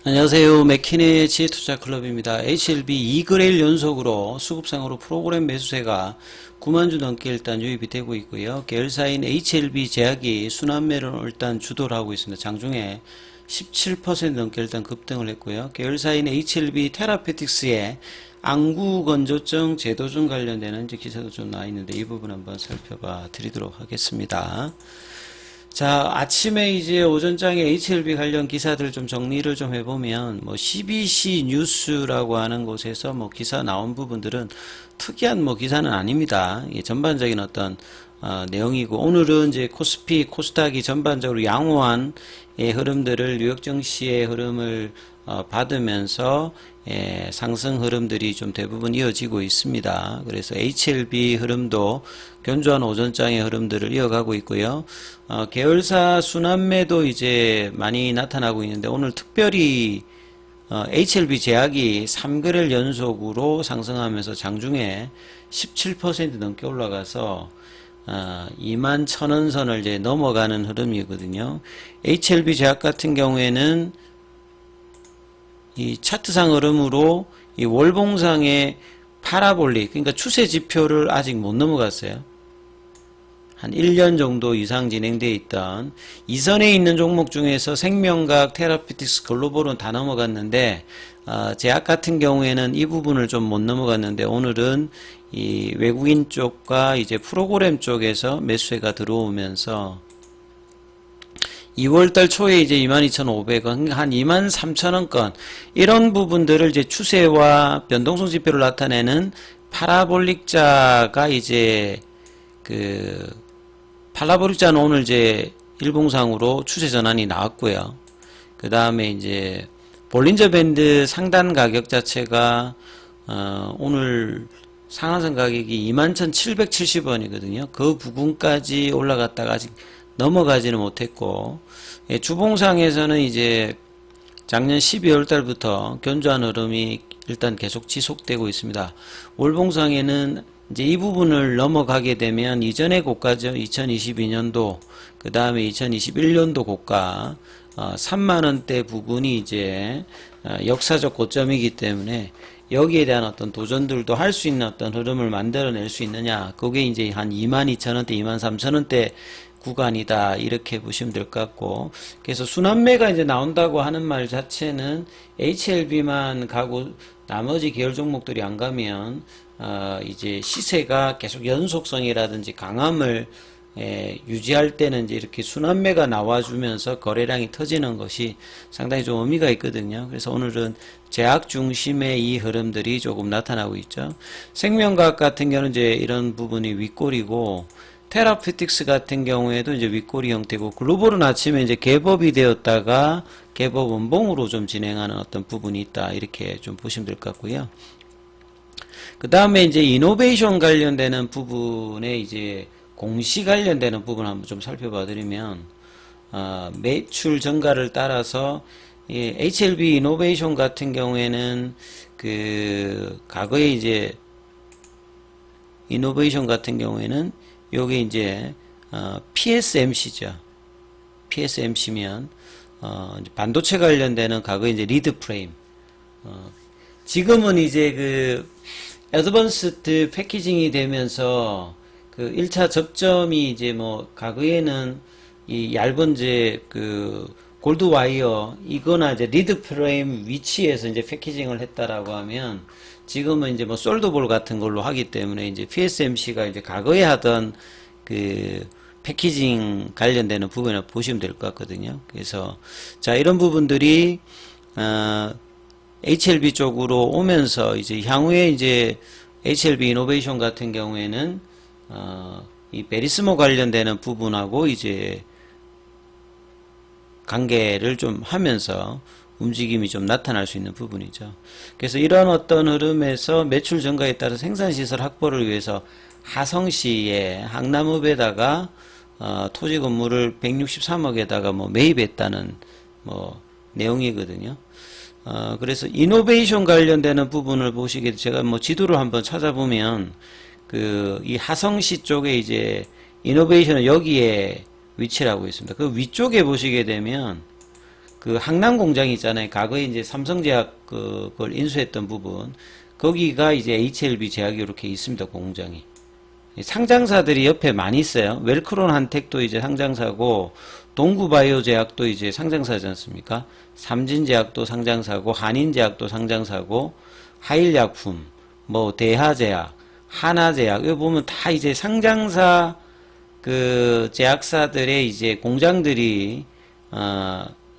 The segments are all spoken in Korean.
안녕하세요. 맥키네 지혜투자클럽입니다. HLB 2거래일 연속으로 수급상으로 프로그램 매수세가 9만 주 넘게 일단 유입이 되고 있고요. 계열사인 HLB 제약이 순환매를 일단 주도를 하고 있습니다. 장중에 17% 넘게 일단 급등을 했고요. 계열사인 HLB 테라피틱스의 안구 건조증 제도증 관련되는 이제 기사도 좀 나와 있는데 이 부분 한번 살펴봐 드리도록 하겠습니다. 자, 아침에 이제 오전장에 HLB 관련 기사들 좀 정리를 좀 해보면, CBC 뉴스라고 하는 곳에서 기사 나온 부분들은 특이한 기사는 아닙니다. 전반적인 어떤, 내용이고, 오늘은 이제 코스피, 코스닥이 전반적으로 양호한 흐름들을, 뉴욕 증시의 흐름을 받으면서 상승 흐름들이 좀 대부분 이어지고 있습니다. 그래서 HLB 흐름도 견조한 오전장의 흐름들을 이어가고 있고요. 계열사 순환매도 이제 많이 나타나고 있는데 오늘 특별히 HLB 제약이 3거래일 연속으로 상승하면서 장중에 17% 넘게 올라가서 2만 1,000원 선을 이제 넘어가는 흐름이거든요. HLB 제약 같은 경우에는 이 차트상 흐름으로 이 월봉상의 파라볼릭, 그러니까 추세 지표를 아직 못 넘어갔어요. 한 1년 정도 이상 진행되어 있던 이선에 있는 종목 중에서 생명과학, 테라피틱스, 글로벌은 다 넘어갔는데 제약 같은 경우에는 이 부분을 좀 못 넘어갔는데 오늘은 이 외국인 쪽과 이제 프로그램 쪽에서 매수세가 들어오면서 2월달 초에 이제 22,500원, 한 23,000원권, 이런 부분들을 이제 추세와 변동성 지표를 나타내는 파라볼릭자가 이제 파라볼릭자는 오늘 이제 일봉상으로 추세 전환이 나왔고요. 그 다음에 이제 볼린저 밴드 상단 가격 자체가, 오늘 상한선 가격이 21,770원이거든요. 그 부분까지 올라갔다가 아직 넘어가지는 못했고, 주봉상에서는 이제 작년 12월 달부터 견조한 흐름이 일단 계속 지속되고 있습니다. 월봉상에는 이제 이 부분을 넘어가게 되면 이전의 고가죠. 2022년도, 그 다음에 2021년도 고가, 3만원대 부분이 이제 역사적 고점이기 때문에 여기에 대한 어떤 도전들도 할 수 있는 어떤 흐름을 만들어낼 수 있느냐. 그게 이제 한 22,000원대, 23,000원대 구간이다. 이렇게 보시면 될 것 같고. 그래서 순환매가 이제 나온다고 하는 말 자체는 HLB만 가고 나머지 계열 종목들이 안 가면, 이제 시세가 계속 연속성이라든지 강함을 유지할 때는 이제 이렇게 순환매가 나와주면서 거래량이 터지는 것이 상당히 좀 의미가 있거든요. 그래서 오늘은 제약 중심의 이 흐름들이 조금 나타나고 있죠. 생명과학 같은 경우는 이제 이런 부분이 윗골이고, 테라피틱스 같은 경우에도 이제 윗골이 형태고, 글로벌은 아침에 이제 개법이 되었다가 개법 원봉으로 좀 진행하는 어떤 부분이 있다. 이렇게 좀 보시면 될 것 같고요. 그 다음에 이제 이노베이션 관련되는 부분에 이제 공시 관련되는 부분 한번 좀 살펴봐 드리면, 매출 증가를 따라서 HLB 이노베이션 같은 경우에는 과거에 이제 이노베이션 같은 경우에는 요게 이제 PSMC죠. PSMC면 이제 반도체 관련되는 과거에 이제 리드 프레임. 지금은 이제 어드밴스드 패키징이 되면서 1차 접점이 이제 과거에는 이 얇은 이제 골드 와이어 이거나 이제 리드 프레임 위치에서 이제 패키징을 했다라고 하면 지금은 이제 솔더볼 같은 걸로 하기 때문에 이제 PSMC가 이제 과거에 하던 패키징 관련되는 부분을 보시면 될 것 같거든요. 그래서 자, 이런 부분들이 HLB 쪽으로 오면서 이제 향후에 이제 HLB 이노베이션 같은 경우에는 이 베리스모 관련되는 부분하고 이제 관계를 좀 하면서 움직임이 좀 나타날 수 있는 부분이죠. 그래서 이런 어떤 흐름에서 매출 증가에 따라 생산시설 확보를 위해서 하성시에 항남읍에다가 토지 건물을 163억에다가 매입했다는 내용이거든요. 그래서 이노베이션 관련되는 부분을 보시게 제가 지도를 한번 찾아보면 이 하성시 쪽에 이제 이노베이션은 여기에 위치를 하고 있습니다. 그 위쪽에 보시게 되면 그 항남 공장이 있잖아요. 과거에 이제 삼성제약 그걸 인수했던 부분, 거기가 이제 HLB 제약이 이렇게 있습니다. 공장이. 상장사들이 옆에 많이 있어요. 웰크론 한텍도 이제 상장사고, 동구바이오제약도 이제 상장사지 않습니까? 삼진제약도 상장사고, 한인제약도 상장사고, 하일약품, 뭐 대하제약, 하나제약, 여기 보면 다 이제 상장사 그 제약사들의 이제 공장들이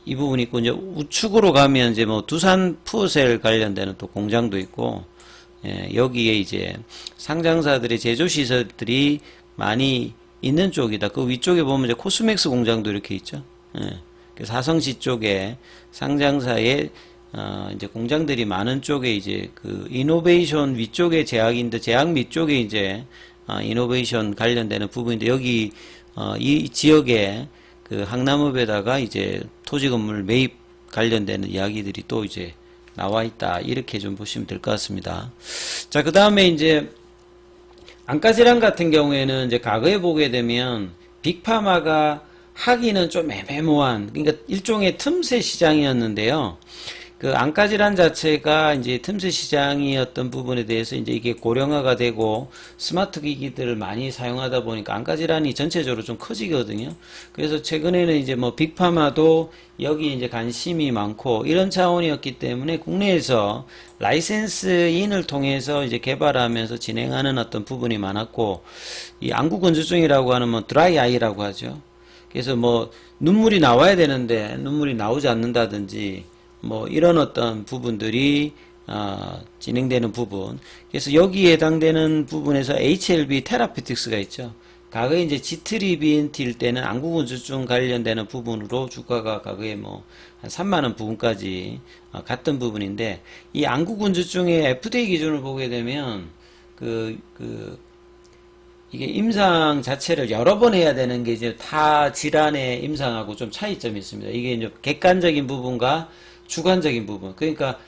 이 부분이 있고, 이제 우측으로 가면 이제 뭐 두산 푸어셀 관련되는 또 공장도 있고, 예, 여기에 이제 상장사들의 제조시설들이 많이 있는 쪽이다. 그 위쪽에 보면 이제 코스맥스 공장도 이렇게 있죠. 예, 그 사성시 쪽에 상장사의 이제 공장들이 많은 쪽에 이제 그 이노베이션 위쪽에 제약인데, 제약 밑쪽에 이제 이노베이션 관련되는 부분인데, 여기 이 지역에 그 항남읍에다가 이제 토지 건물 매입 관련되는 이야기들이 또 이제 나와 있다. 이렇게 좀 보시면 될 것 같습니다. 자, 그 다음에 이제 안과질환 같은 경우에는 이제 과거에 보게 되면 빅파마가 하기는 좀 애매모호한, 그러니까 일종의 틈새 시장이었는데요. 그 안과질환 자체가 이제 틈새 시장이었던 부분에 대해서 이제 이게 고령화가 되고 스마트 기기들을 많이 사용하다 보니까 안과질환이 전체적으로 좀 커지거든요. 그래서 최근에는 이제 뭐 빅파마도 여기 이제 관심이 많고 이런 차원이었기 때문에 국내에서 라이센스인을 통해서 이제 개발하면서 진행하는 어떤 부분이 많았고, 이 안구 건조증이라고 하는 뭐 드라이 아이라고 하죠. 그래서 뭐 눈물이 나와야 되는데 눈물이 나오지 않는다든지 뭐 이런 어떤 부분들이 진행되는 부분. 그래서 여기에 해당되는 부분에서 HLB 테라피틱스가 있죠. 과거에 이제 지트리비엔틸 때는 안구건조증 관련되는 부분으로 주가가 과거에 뭐 한 3만원 부분까지 갔던 부분인데, 이 안구건조증의 FDA 기준을 보게 되면 이게 임상 자체를 여러 번 해야 되는 게 이제 타 질환의 임상하고 좀 차이점이 있습니다. 이게 이제 객관적인 부분과 주관적인 부분. 그러니까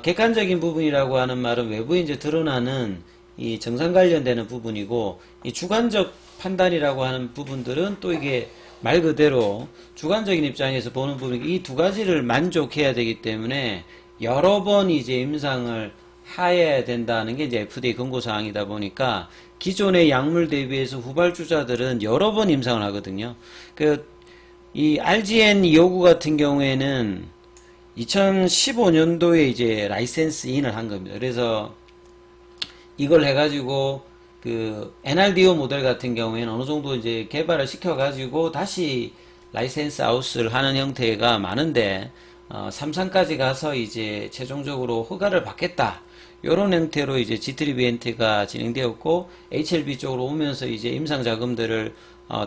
객관적인 부분이라고 하는 말은 외부에 이제 드러나는 이 정상 관련되는 부분이고, 이 주관적 판단이라고 하는 부분들은 또 이게 말 그대로 주관적인 입장에서 보는 부분이, 이 두 가지를 만족해야 되기 때문에 여러 번 이제 임상을 해야 된다는 게 이제 FDA 권고 사항이다 보니까 기존의 약물 대비해서 후발주자들은 여러 번 임상을 하거든요. 이 RGN259 같은 경우에는 2015년도에 이제 라이센스 인을 한 겁니다. 그래서 이걸 해가지고 그 NRDO 모델 같은 경우에는 어느 정도 이제 개발을 시켜가지고 다시 라이센스 아웃을 하는 형태가 많은데, 3상까지 가서 이제 최종적으로 허가를 받겠다. 요런 형태로 이제 G3BNT가 진행되었고, HLB 쪽으로 오면서 이제 임상 자금들을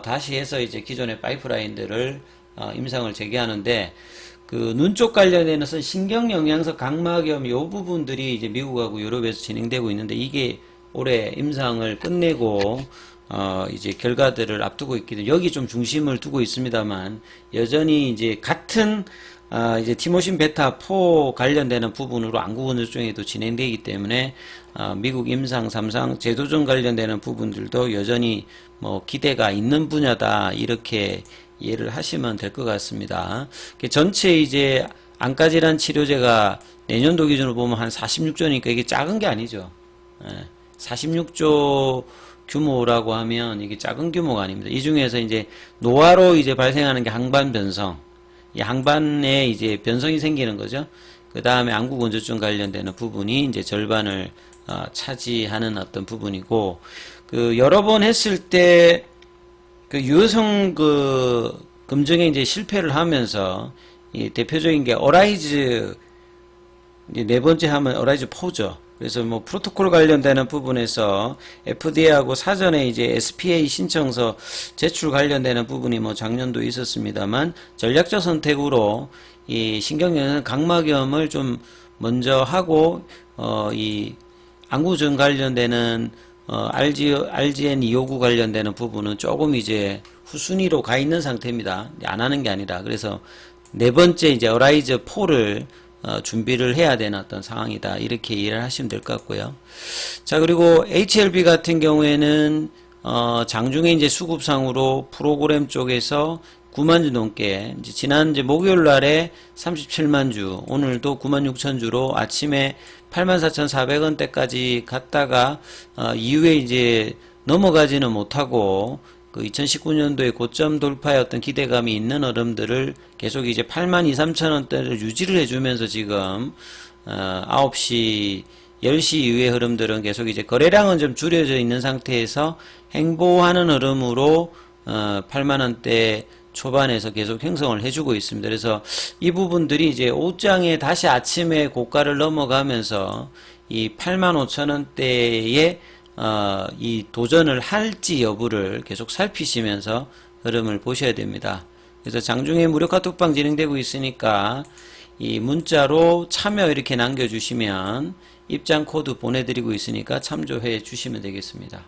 다시 해서 이제 기존의 파이프라인들을 임상을 재개하는데, 그 눈 쪽 관련해서 신경영양소 각막염 요 부분들이 이제 미국하고 유럽에서 진행되고 있는데, 이게 올해 임상을 끝내고 이제 결과들을 앞두고 있기 때문에 여기 좀 중심을 두고 있습니다만, 여전히 이제 같은 이제 티모신 베타 4 관련되는 부분으로 안구건조증에도 진행되기 때문에 미국 임상 3상 제도전 관련되는 부분들도 여전히 뭐 기대가 있는 분야다, 이렇게 이해를 하시면 될 것 같습니다. 전체 이제 안과질환 치료제가 내년도 기준으로 보면 한 46조니까 이게 작은 게 아니죠. 46조 규모라고 하면 이게 작은 규모가 아닙니다. 이 중에서 이제 노화로 이제 발생하는 게 항반 변성, 이 항반에 이제 변성이 생기는 거죠. 그 다음에 안구건조증 관련되는 부분이 이제 절반을 차지하는 어떤 부분이고, 그 여러 번 했을 때 그 유효성 그 검증에 이제 실패를 하면서, 이 대표적인 게 어라이즈, 이제 네 번째 하면 어라이즈 4죠. 그래서 뭐 프로토콜 관련되는 부분에서 FDA하고 사전에 이제 SPA 신청서 제출 관련되는 부분이 뭐 작년도 있었습니다만, 전략적 선택으로 이 신경영양 각막염을 좀 먼저 하고 이 안구증 관련되는 RGN259 관련되는 부분은 조금 이제 후순위로 가 있는 상태입니다. 안 하는 게 아니라. 그래서 네 번째 이제 어라이즈 4를 준비를 해야 되는 어떤 상황이다, 이렇게 이해를 하시면 될 것 같고요. 자, 그리고 HLB 같은 경우에는 장중에 이제 수급상으로 프로그램 쪽에서 9만 주 넘게, 이제 지난 이제 목요일 날에 37만 주, 오늘도 9만 6천 주로 아침에 84,400원대까지 갔다가, 이후에 이제 넘어가지는 못하고, 그 2019년도에 고점 돌파의 어떤 기대감이 있는 흐름들을 계속 이제 8만 2, 3천 원대를 유지를 해주면서 지금, 9시, 10시 이후의 흐름들은 계속 이제 거래량은 좀 줄여져 있는 상태에서 행보하는 흐름으로 8만원대 초반에서 계속 형성을 해주고 있습니다. 그래서 이 부분들이 이제 오후장에 다시 아침에 고가를 넘어가면서 이 85,000원대에 이 도전을 할지 여부를 계속 살피시면서 흐름을 보셔야 됩니다. 그래서 장중에 무료 카톡방 진행되고 있으니까 이 문자로 참여 이렇게 남겨주시면 입장 코드 보내드리고 있으니까 참조해 주시면 되겠습니다.